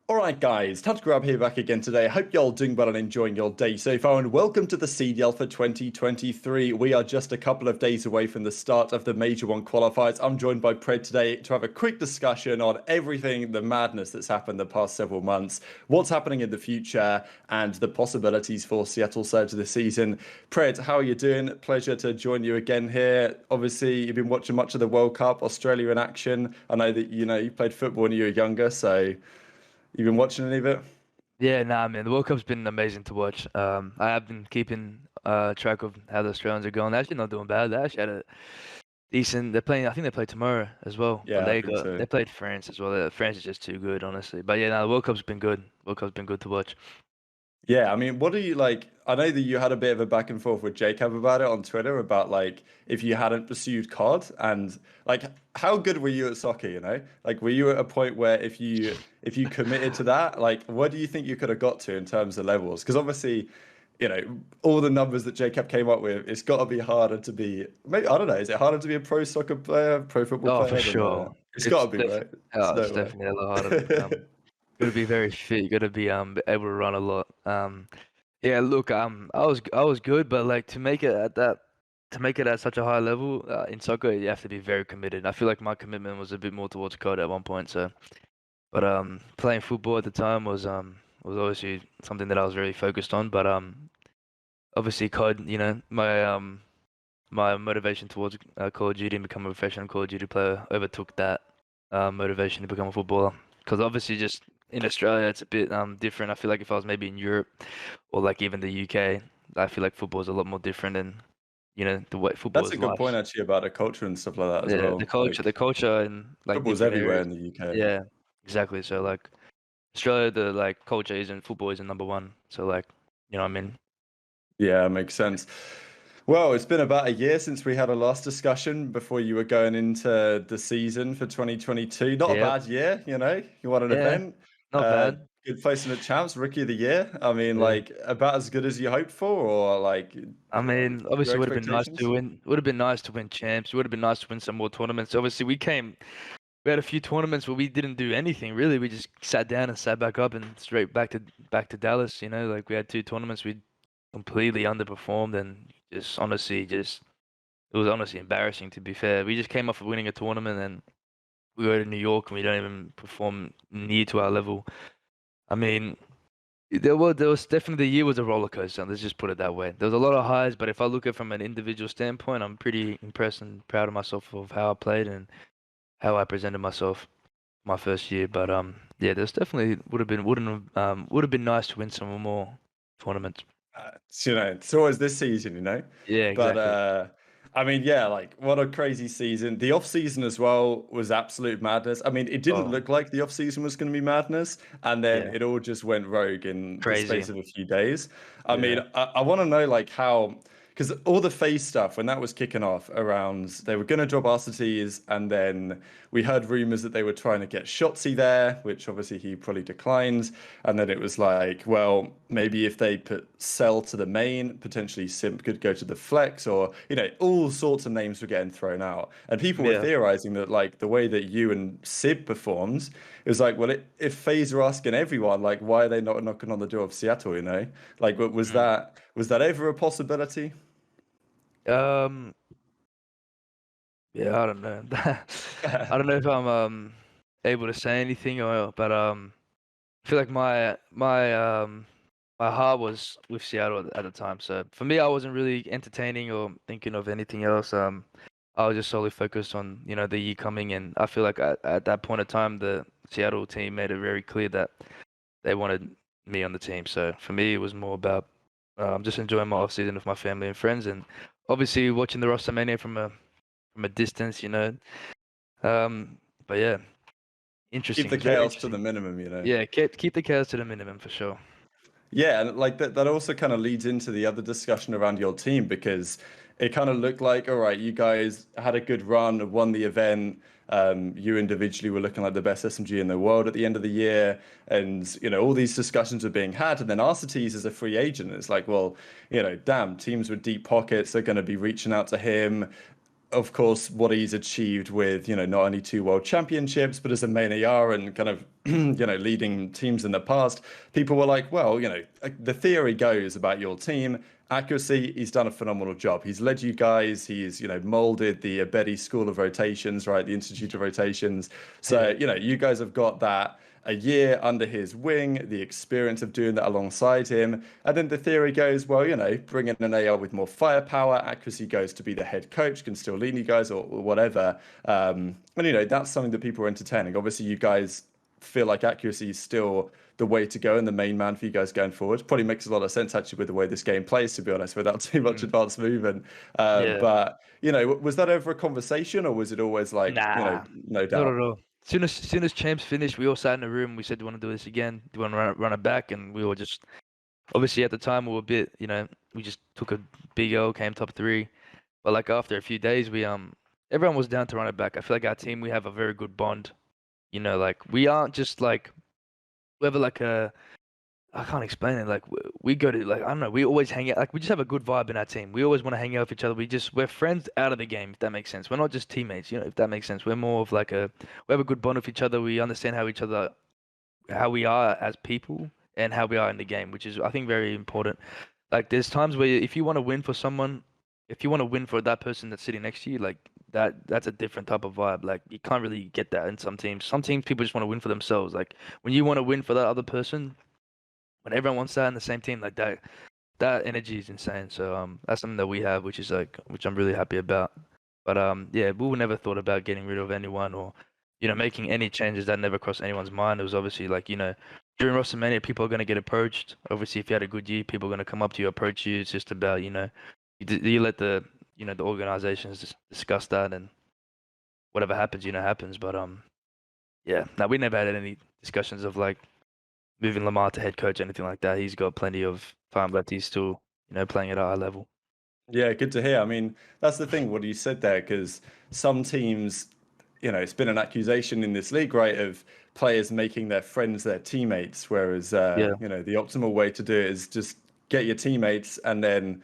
All right, guys, time to grab here back again today. I hope y'all doing well and enjoying your day so far, and welcome to the CDL for 2023. We are just a couple of days away from the start of the Major 1 qualifiers. I'm joined by Pred today to have a quick discussion on everything, the madness that's happened the past several months, what's happening in the future, and the possibilities for Seattle Surge this season. Pred, how are you doing? Pleasure to join you again here. Obviously, you've been watching much of the World Cup, Australia in action. I know that you played football when you were younger, so you've been watching any of it? Yeah, nah, man. The World Cup's been amazing to watch. I have been keeping track of how the Australians are going. They're actually not doing bad. They actually had a decent. They're playing. I think they play tomorrow as well. But Yeah, I think so. they played France as well. France is just too good, honestly. But yeah, no, the World Cup's been good. World Cup's been good to watch. Yeah, I mean, what do you like? I know that you had a bit of a back and forth with Jacob about it on Twitter about like if you hadn't pursued COD and like how good were you at soccer, Like were you at a point where if you committed to that, like what do you think you could have got to in terms of levels? Because obviously, all the numbers that Jacob came up with, it's got to be harder to be, maybe, I don't know, is it harder to be a pro soccer player, pro football Oh, for player than sure. it's got to be, right? It's It's no way. definitely a lot harder. Got to be very fit. You got to be able to run a lot. Yeah. Look, I was good, but like to make it at such a high level in soccer, you have to be very committed. I feel like my commitment was a bit more towards code at one point. So, but playing football at the time was obviously something that I was very focused on. But obviously code, my motivation towards Call of Duty and becoming a professional Call of Duty player overtook that motivation to become a footballer. Because obviously, just in Australia, it's a bit different. I feel like if I was maybe in Europe or like even the UK, I feel like football is a lot more different and the way football That's a is good point life. actually about the culture and stuff like that as Yeah, well. the Like culture in like football's different everywhere areas. in the UK. Yeah, exactly. So like Australia, the like culture isn't football isn't number one. So like, you know what I mean? Yeah, makes sense. Well, it's been about a year since we had a last discussion before you were going into the season for 2022. Not a Yep. bad year, You won an Yeah, event, not uh, bad. good place in the champs, rookie of the year. I mean, Yeah. like about as good as you hoped for, or like I mean, your obviously, it would have been nice to expectations? win. Would have been nice to win champs. It would have been nice to win some more tournaments. Obviously, we had a few tournaments where we didn't do anything really. We just sat down and sat back up and straight back to Dallas. Like we had two tournaments we completely underperformed and just it was honestly embarrassing to be fair. We just came off of winning a tournament and we go to New York and we don't even perform near to our level. I mean, there was definitely the year was a roller coaster. Let's just put it that way. There was a lot of highs, but if I look at it from an individual standpoint, I'm pretty impressed and proud of myself of how I played and how I presented myself my first year. But yeah, there's definitely would have been nice to win some more tournaments. It's always this season, Yeah, But exactly. I mean, yeah, like what a crazy season. The off season as well was absolute madness. I mean, it didn't Oh, look like the off season was going to be madness, and then yeah, it all just went rogue in the crazy. space of a few days. I mean, Yeah, I want to know like how. Because all the phase stuff, when that was kicking off around, they were going to drop RCTs, and then we heard rumors that they were trying to get Shotzi there, which obviously he probably declined. And then it was like, well, maybe if they put Cell to the main, potentially Simp could go to the flex, or, all sorts of names were getting thrown out. And people were yeah. theorizing that, like, the way that you and Sib performed, it was like, well, if FaZe are asking everyone, like, why are they not knocking on the door of Seattle? Like, Mm. was that ever a possibility? Um, yeah, I don't know. I don't know if I'm able to say anything but I feel like my heart was with Seattle at the time. So for me, I wasn't really entertaining or thinking of anything else. I was just solely focused on, the year coming, and I feel like at that point of time, the Seattle team made it very clear that they wanted me on the team. So for me, it was more about just enjoying my off season with my family and friends, and obviously watching the rostermania from a distance. Um, but yeah, Keep interesting, the very chaos to the interesting. minimum. Yeah, keep the chaos to the minimum for sure. Yeah, and like that also kind of leads into the other discussion around your team because it kind of looked like, all right, you guys had a good run, won the event. You individually were looking like the best SMG in the world at the end of the year. And, all these discussions were being had. And then Arcetes is a free agent. It's like, well, damn, teams with deep pockets are going to be reaching out to him. of course, what he's achieved with, not only two world championships, but as a mania and kind of, leading teams in the past, people were like, well, the theory goes about your team. Accuracy, he's done a phenomenal job. He's led you guys. He's, molded the Abedi School of Rotations, right? The Institute of Rotations. So, you guys have got that a year under his wing, the experience of doing that alongside him. And then the theory goes, well, bring in an AR with more firepower. Accuracy goes to be the head coach, can still lead you guys or whatever. And, that's something that people are entertaining. Obviously, you guys feel like accuracy is still the way to go and the main man for you guys going forward. Probably makes a lot of sense actually with the way this game plays, to be honest, without too much advanced movement. Yeah. But, was that ever a conversation or was it always like, Nah, no not doubt? at all. Soon as champs finished, we all sat in the room. We said, "Do you want to do this again? Do you want to run it back?" And we were just obviously at the time we were a bit, we just took a big L, came top 3. But like after a few days, we everyone was down to run it back. I feel like our team, we have a very good bond. Like we aren't just like we have like a I can't explain it. Like we go to like I don't know. We always hang out. Like we just have a good vibe in our team. We always want to hang out with each other. We're friends out of the game. If that makes sense. We're not just teammates. If that makes sense. We're more of like we have a good bond with each other. We understand how we are as people and how we are in the game, which is I think very important. Like there's times where if you want to win for someone, if you want to win for that person that's sitting next to you, like that's a different type of vibe. Like you can't really get that in some teams. Some teams people just want to win for themselves. Like when you want to win for that other person when everyone wants that in the same team, like that energy is insane. So that's something that we have, which I'm really happy about. But yeah, we never thought about getting rid of anyone or making any changes. That never crossed anyone's mind. It was obviously like during rostermania, people are gonna get approached. Obviously, if you had a good year, people are gonna come up to you, approach you. It's just about you let the organizations discuss that and whatever happens, happens. But yeah, no, we never had any discussions of like moving Lamar to head coach, anything like that. He's got plenty of time left. He's still, playing at a high level. Yeah, good to hear. I mean, that's the thing, what you said there, because some teams, it's been an accusation in this league, right, of players making their friends their teammates, whereas, Yeah. the optimal way to do it is just get your teammates and then,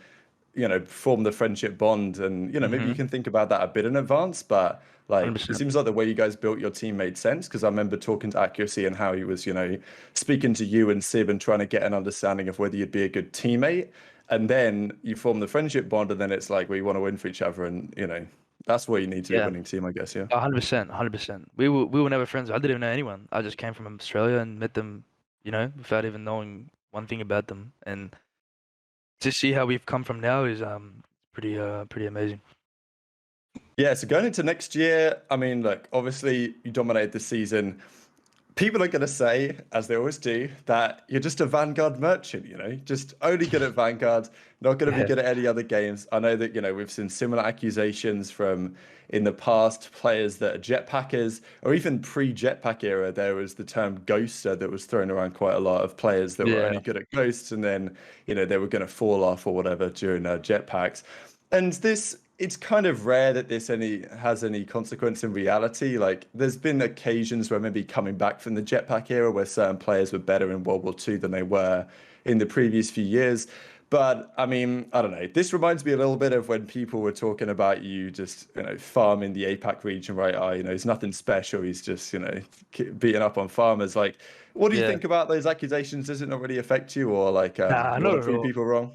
form the friendship bond. And, maybe you can think about that a bit in advance, but like, it 100%. seems like the way you guys built your team made sense because I remember talking to Accuracy and how he was, speaking to you and Sib and trying to get an understanding of whether you'd be a good teammate. And then you form the friendship bond, and then it's like we want to win for each other, and that's what you need to be a Yeah. winning team, I guess. Yeah. 100%. 100%. We were never friends. I didn't even know anyone. I just came from Australia and met them, without even knowing one thing about them. And to see how we've come from now is pretty amazing. Yeah. So going into next year, I mean, look, obviously you dominated the season. People are going to say, as they always do, that you're just a Vanguard merchant, just only good at Vanguard, not going to be Yeah. good at any other games. I know that, we've seen similar accusations from in the past players that are jetpackers, or even pre-jetpack era, there was the term ghoster that was thrown around quite a lot of players that were Yeah. only good at ghosts and then, they were going to fall off or whatever during jetpacks. And it's kind of rare that this has any consequence in reality. Like there's been occasions where maybe coming back from the jetpack era where certain players were better in World War II than they were in the previous few years. But I mean, I don't know. This reminds me a little bit of when people were talking about you just, farming the APAC region, right? Oh, he's nothing special. He's just, beating up on farmers. Like, what do you Yeah. think about those accusations? Does it not really affect you or like, Nah, you want not to at prove all. people wrong?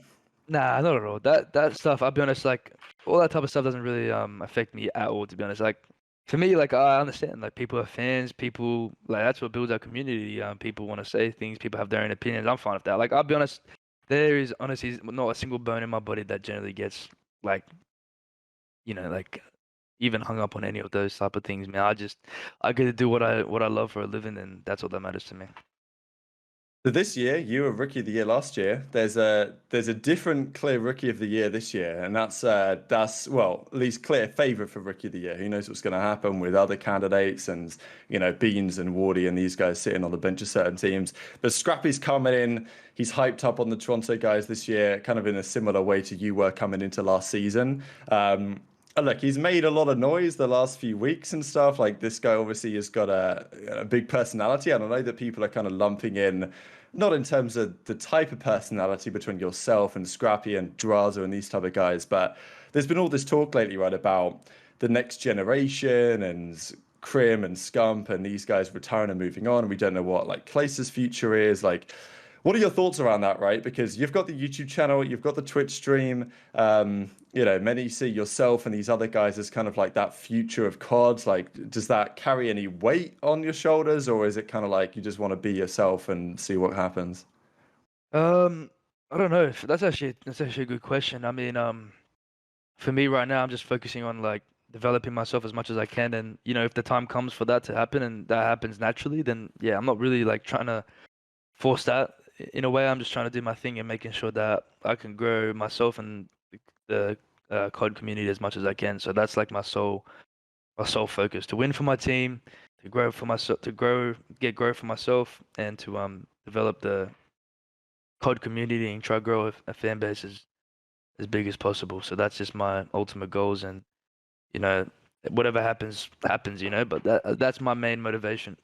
Nah, not at all. That stuff, I'll be honest, like all that type of stuff doesn't really affect me at all, to be honest. Like for me, like I understand, like people are fans, people like that's what builds our community. People want to say things, people have their own opinions. I'm fine with that. Like I'll be honest, there is honestly not a single bone in my body that generally gets like, like even hung up on any of those type of things, man. I get to do what I love for a living, and that's all that matters to me. So this year, you were Rookie of the Year last year. There's a different clear Rookie of the Year this year, and that's well, at least clear favorite for Rookie of the Year. Who knows what's going to happen with other candidates and Beans and Wardy and these guys sitting on the bench of certain teams. But Scrappy's coming in. He's hyped up on the Toronto guys this year, kind of in a similar way to you were coming into last season. Look, he's made a lot of noise the last few weeks and stuff. Like this guy obviously has got a big personality. And I know that people are kind of lumping in, not in terms of the type of personality between yourself and Scrappy and Draza and these type of guys, but there's been all this talk lately, right, about the next generation and Crim and Scump and these guys retiring and moving on. And we don't know what like Clace's future is. Like, what are your thoughts around that, right? Because you've got the YouTube channel, you've got the Twitch stream. Many see yourself and these other guys as kind of like that future of COD. Like, does that carry any weight on your shoulders, or is it kind of like you just want to be yourself and see what happens? Um, I don't know. That's actually a good question. I mean, for me right now, I'm just focusing on like developing myself as much as I can, and if the time comes for that to happen and that happens naturally, then yeah, I'm not really like trying to force that. In a way, I'm just trying to do my thing and making sure that I can grow myself and the COD community as much as I can. So that's like my sole focus: to win for my team, to grow for myself, get growth for myself, and to develop the COD community and try to grow a fan base as big as possible. So that's just my ultimate goals, and you know, whatever happens, happens. But that's my main motivation.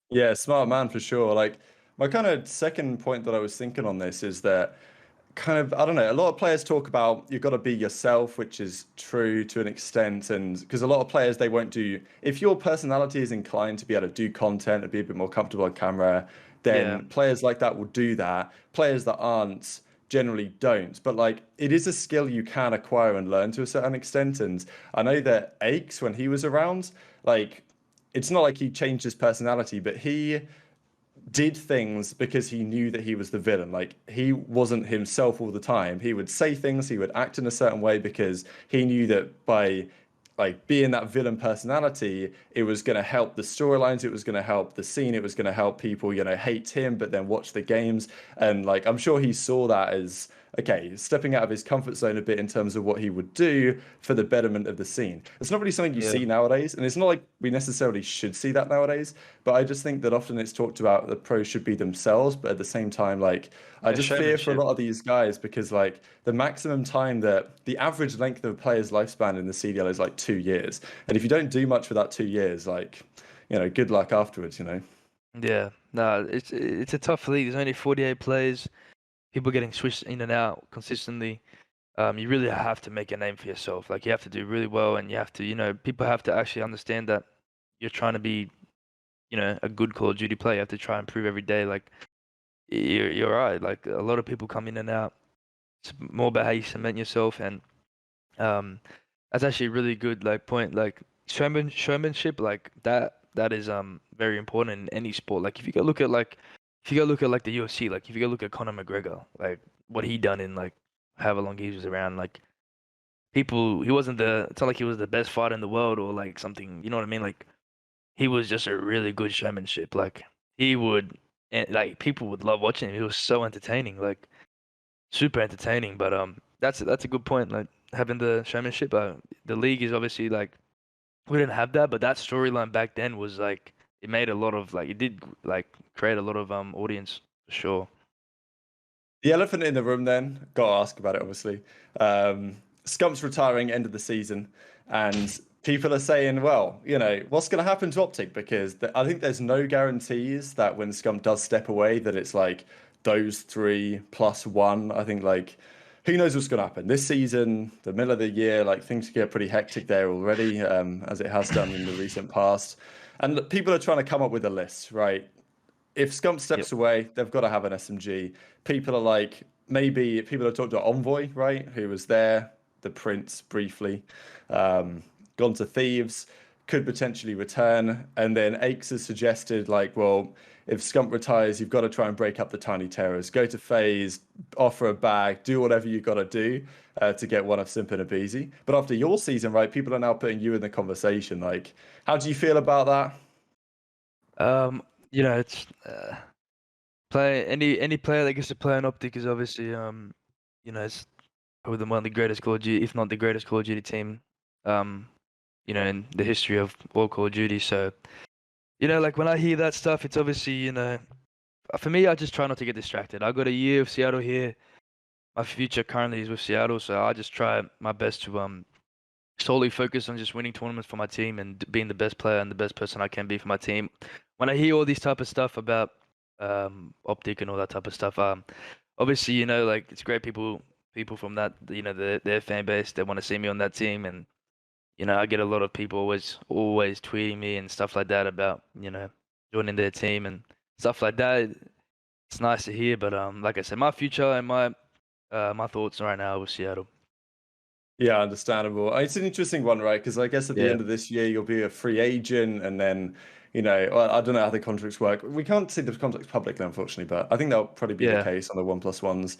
Yeah, smart man for sure. Like, my kind of second point that I was thinking on this is that kind of, I don't know, a lot of players talk about you've got to be yourself, which is true to an extent. And because a lot of players, they won't do, if your personality is inclined to be able to do content and be a bit more comfortable on camera, Yeah, then players like that will do that. Players that aren't generally don't. But like, it is a skill you can acquire and learn to a certain extent. And I know that Aches, when he was around, like, it's not like he changed his personality, but he did things because he knew that he was the villain. Like he wasn't himself all the time. He would say things, he would act in a certain way because he knew that by like being that villain personality, it was going to help the storylines, it was going to help the scene, it was going to help people, hate him, but then watch the games. And like, I'm sure he saw that as okay, stepping out of his comfort zone a bit in terms of what he would do for the betterment of the scene. It's not really something you yeah, see nowadays, and it's not like we necessarily should see that nowadays. But I just think that often it's talked about that pros should be themselves, but at the same time, like I yeah. just fear for a Showmanship. lot of these guys because like the maximum time that the average length of a player's lifespan in the CDL is like 2 years. And if you don't do much for that 2 years, like, good luck afterwards. Yeah, no, it's a tough league. There's only 48 players. People getting switched in and out consistently. You really have to make a name for yourself. Like you have to do really well, and you have to, people have to actually understand that you're trying to be, a good Call of Duty player. You have to try and prove every day. Like you're right. Like a lot of people come in and out. It's more about how you cement yourself, and um, that's actually a really good like point. Like showmanship, like that is very important in any sport. Like if you go look at like the UFC, like if you go look at Conor McGregor, like what he done in like however long he was around, like he wasn't it's not like he was the best fighter in the world or like something, you know what I mean? Like he was just a really good showmanship. Like he would and like people would love watching him. He was so entertaining, like super entertaining. But that's a good point. Like having the showmanship. The league is obviously like we didn't have that, but that storyline back then was like it made a lot of like it did like create a lot of audience for sure. The elephant in the room, then, got to ask about it, obviously. Scump's retiring end of the season, and people are saying, well, what's going to happen to Optic? Because I think there's no guarantees that when Scump does step away, that it's like those three plus one. I think, like, who knows what's going to happen this season, the middle of the year, like things get pretty hectic there already, as it has done in the recent past. And look, people are trying to come up with a list, right? If Scump Yep. steps away, they've got to have an SMG. People are like, maybe people have talked to Envoy, right? Who was there, the Prince briefly, gone to Thieves, could potentially return. And then Aches has suggested, like, well, if Scump retires, you've got to try and break up the Tiny Terrors. Go to FaZe, offer a bag, do whatever you've got to do to get one of Simp and Abizi. But after your season, right, people are now putting you in the conversation. Like, how do you feel about that? Um, it's play any player that gets to play on Optic is obviously it's probably one of the greatest Call of Duty, if not the greatest Call of Duty team, um, in the history of all Call of Duty. So, like when I hear that stuff, it's obviously, for me, I just try not to get distracted. I got a year of Seattle here. My future currently is with Seattle, so I just try my best to solely focus on just winning tournaments for my team and being the best player and the best person I can be for my team. When I hear all these type of stuff about Optic and all that type of stuff, obviously, like it's great people from that, their fan base, they want to see me on that team, and I get a lot of people always tweeting me and stuff like that about, joining their team and stuff like that. It's nice to hear, but like I said, my future and my thoughts right now are with Seattle. Yeah, understandable. It's an interesting one, right? Because I guess at the Yeah. end of this year, you'll be a free agent, and then, well, I don't know how the contracts work. We can't see the contracts publicly, unfortunately, but I think that'll probably be the Yeah. case on the 1+1s.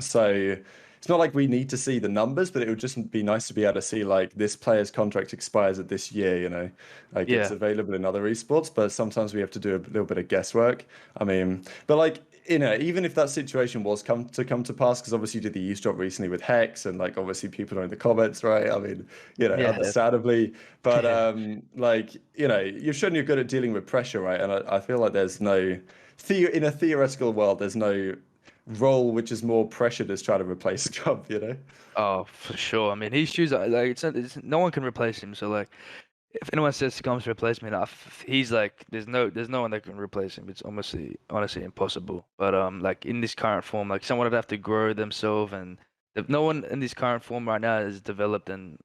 So it's not like we need to see the numbers, but it would just be nice to be able to see like this player's contract expires at this year, like it's Yeah. available in other esports, but sometimes we have to do a little bit of guesswork. I mean, but like, even if that situation was come to pass, because obviously you did the eavesdrop recently with Hex, and like obviously people are in the comments, right? I mean, Yeah. understandably, but Yeah. like, you've shown you're good at dealing with pressure, right? And I feel like there's no in a theoretical world, there's no role which is more pressured as trying to replace Scump. Oh, for sure. I mean, his shoes are like no one can replace him. So like, if anyone says Scump's replacement, he's like, there's no one that can replace him. It's honestly impossible. But like in this current form, like someone would have to grow themselves, and if no one in this current form right now is developed and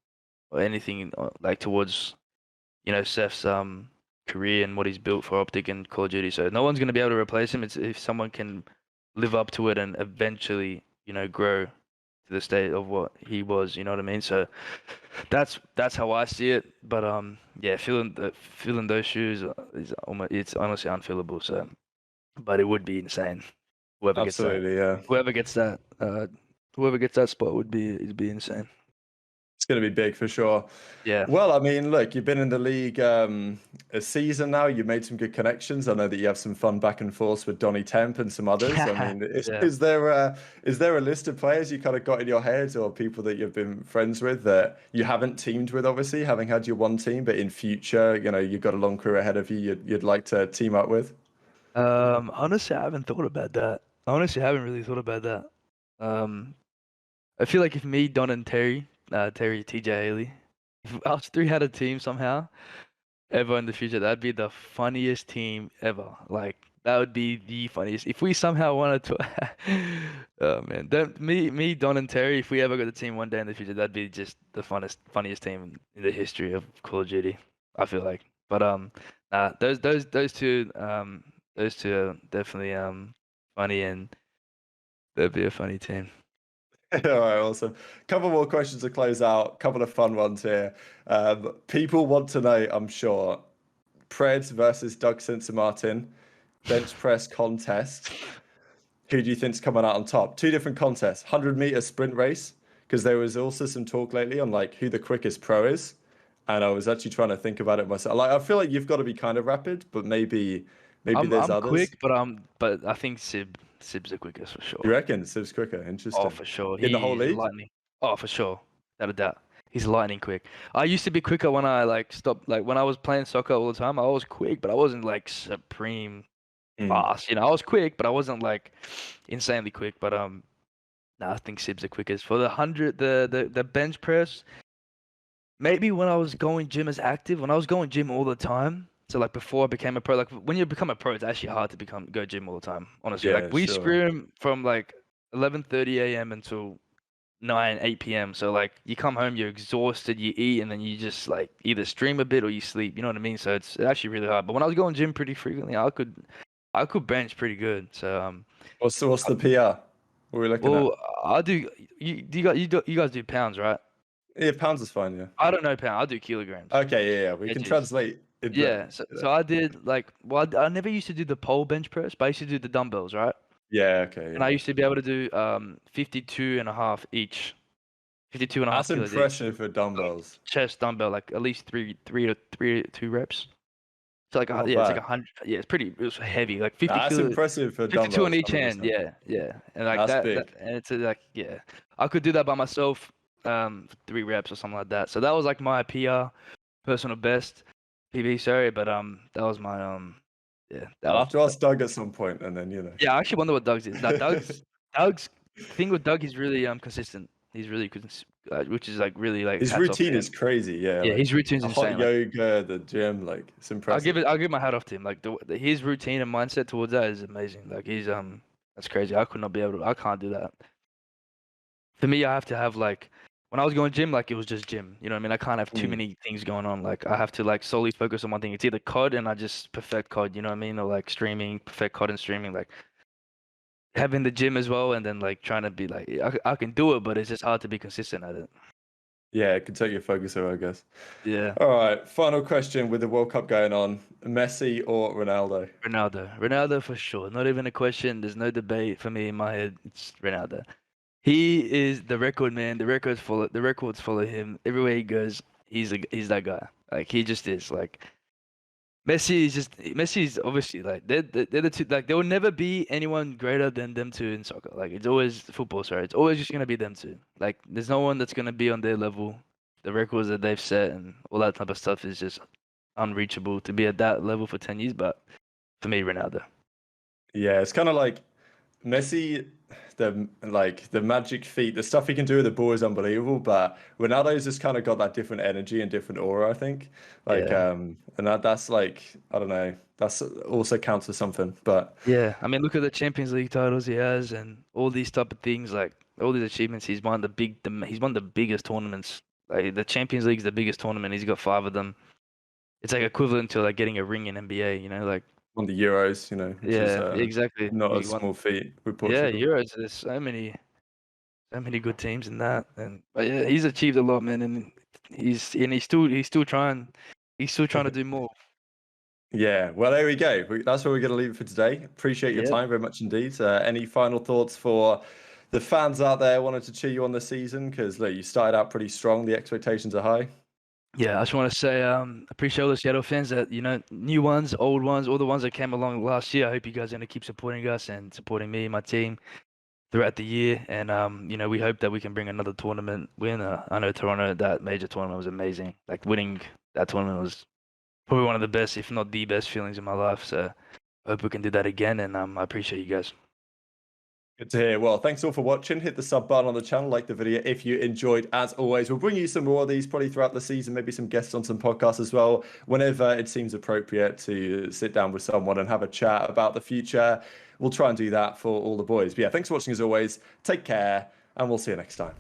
or anything like towards Seth's career and what he's built for Optic and Call of Duty. So no one's gonna be able to replace him. It's if someone can live up to it and eventually grow to the state of what he was. You know what I mean? So that's how I see it. But yeah, feeling those shoes it's honestly unfillable. So, but it would be insane. Whoever gets that, Absolutely, yeah. whoever gets that, whoever gets that spot it'd be insane. It's going to be big for sure. Yeah. Well, I mean, look, you've been in the league a season now. You made some good connections. I know that you have some fun back and forth with Donny Temp and some others. I mean, Yeah. is there a list of players you kind of got in your head, or people that you've been friends with that you haven't teamed with, obviously, having had your one team, but in future, you've got a long career ahead of you, you'd like to team up with? Honestly, I haven't thought about that. I honestly haven't really thought about that. Um, I feel like if me, Don, and Terry, TJ Haley, if us three had a team somehow, ever in the future, that'd be the funniest team ever. Like that would be the funniest. If we somehow wanted to, oh man, me, Don, and Terry, if we ever got a team one day in the future, that'd be just the funniest team in the history of Call of Duty. I feel like, but nah, those two are definitely funny, and that'd be a funny team. All right, awesome. Couple more questions to close out. Couple of fun ones here. People want to know, I'm sure, Pred versus Doug Martin, bench press contest. Who do you think's coming out on top? Two different contests, 100-meter sprint race, because there was also some talk lately on like who the quickest pro is, and I was actually trying to think about it myself. Like I feel like you've got to be kind of rapid, but maybe there's I'm others. quick, but I think Sib's the quickest for You sure. reckon Siv's quicker? Oh, Interesting. for sure. In the whole He's league? lightning. Oh, for sure. Without a doubt. He's lightning quick. I used to be quicker when I like stopped. Like when I was playing soccer all the time, I was quick, but I wasn't like supreme Mm. fast. I was quick, but I wasn't like insanely quick. But no, I think Sib's the quickest for the 100. The bench press. Maybe when I was going gym as active, when I was going gym all the time. So like before I became a pro, like when you become a pro, it's actually hard to go gym all the time. Honestly, like Yeah, we sure. scrim from like 11:30 a.m. until 8 p.m. So like you come home, you're exhausted, you eat, and then you just like either stream a bit or you sleep. You know what I mean? So it's actually really hard. But when I was going gym pretty frequently, I could bench pretty good. So What's the PR? What are we looking at? well, I do. You guys do pounds, right? Yeah, pounds is fine, yeah. I don't know pound. I do kilograms. Okay, yeah. We can Kgs. translate into Yeah. So I did like well, I never used to do the pole bench press, but I used to do the dumbbells, right? yeah, okay, And I yeah. used to be able to do 52 and a half each. 52 and a half That's kilos each. impressive for dumbbells. Chest dumbbell, like at least three to two reps. So like Not yeah, it's like bad. 100. Yeah, it was heavy, like 50 That's kilo, impressive for 52 on dumbbells, each hand. 100%. Yeah, and like That's that, big. and it's like yeah, I could do that by myself, 3 reps or something like that. So that was like my PR, personal best, PB. Sorry, but that was my yeah, that I'll was have to ask Doug at some point, and then yeah. I actually wonder what Doug's is. Now Doug's thing with Doug, he's really consistent. He's really which is like really like His hats off to routine him. is crazy. Yeah, Yeah, like his routine's the hot insane. Like yoga, the gym, like it's impressive. I'll give my hat off to him. Like his routine and mindset towards that is amazing. Like he's that's crazy. I could not be able to. I can't do that. For me, I have to have like when I was going gym, like it was just gym. You know what I mean? I can't have too Mm. many things going on. Like I have to like solely focus on one thing. It's either COD and I just perfect COD. You know what I mean? Or like streaming, perfect COD and streaming. Like having the gym as well, and then like trying to be like I can do it, but it's just hard to be consistent at it. Yeah, it could take your focus away, I guess. Yeah. All right, final question with the World Cup going on: Messi or Ronaldo? Ronaldo for sure. Not even a question. There's no debate for me in my head. It's Ronaldo. He is the record man. The records follow him everywhere he goes. He's that guy. Like he just is. Like Messi is obviously like they're the two. Like there will never be anyone greater than them two in soccer. Like it's always football. Sorry, it's always just gonna be them two. Like there's no one that's gonna be on their level. The records that they've set and all that type of stuff is just unreachable to be at that level for 10 years. But for me, Ronaldo. Yeah, it's kind of like Messi, the magic feat, the stuff he can do with the ball is unbelievable. But Ronaldo's just kind of got that different energy and different aura, I think. Like, Yeah. and that's like, I don't know, that's also counts for something. But Yeah, I mean, look at the Champions League titles he has, and all these type of things, like all these achievements. He's won the biggest tournaments. Like the Champions League's the biggest tournament. He's got 5 of them. It's like equivalent to like getting a ring in NBA. You know, like on the Euros, which is yeah, exactly. not a He won. small feat with Yeah, Portugal. Euros. There's so many good teams in that, and but yeah, he's achieved a lot, man, and he's still trying to do more. Yeah, well, there we go. That's where we're going to leave it for today. Appreciate your Yeah. time very much indeed. Any final thoughts for the fans out there wanting to cheer you on this season? Because look, you started out pretty strong. The expectations are high. Yeah, I just want to say, appreciate all the Seattle fans that, new ones, old ones, all the ones that came along last year. I hope you guys are going to keep supporting us and supporting me and my team throughout the year. And, we hope that we can bring another tournament win. I know Toronto, that major tournament was amazing. Like winning that tournament was probably one of the best, if not the best feelings in my life. So I hope we can do that again. And I appreciate you guys. Good to hear. Well, thanks all for watching. Hit the sub button on the channel, like the video if you enjoyed. As always, we'll bring you some more of these probably throughout the season, maybe some guests on some podcasts as well, whenever it seems appropriate to sit down with someone and have a chat about the future. We'll try and do that for all the boys. But yeah, thanks for watching as always. Take care, and we'll see you next time.